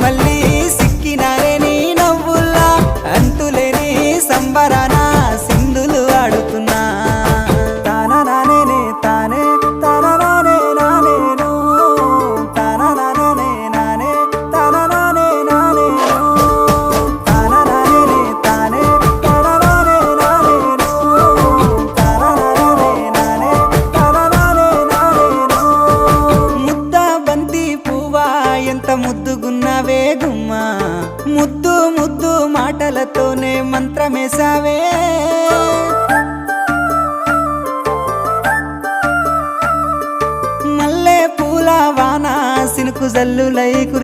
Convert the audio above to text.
మళ్ళీ సిక్కినారే నీ నవ్వుల్లా అంతులేని సంబరాన సింధులు ఆడుతున్నా తాననానే తానే తాననానే నానేను తాననానే నానే తాననానే నానేను తాననానే తానే తాననానే నానేను తాననానే నానే తాననానే నానేను ముద్ద బంతి పువ్వా ఎంత ముద్దుగున్నావే గుమ్మా ముద్దు ముద్దు మాటలతోనే మంత్రమేసావే మల్లె పూల వాన సినుకు జల్లులై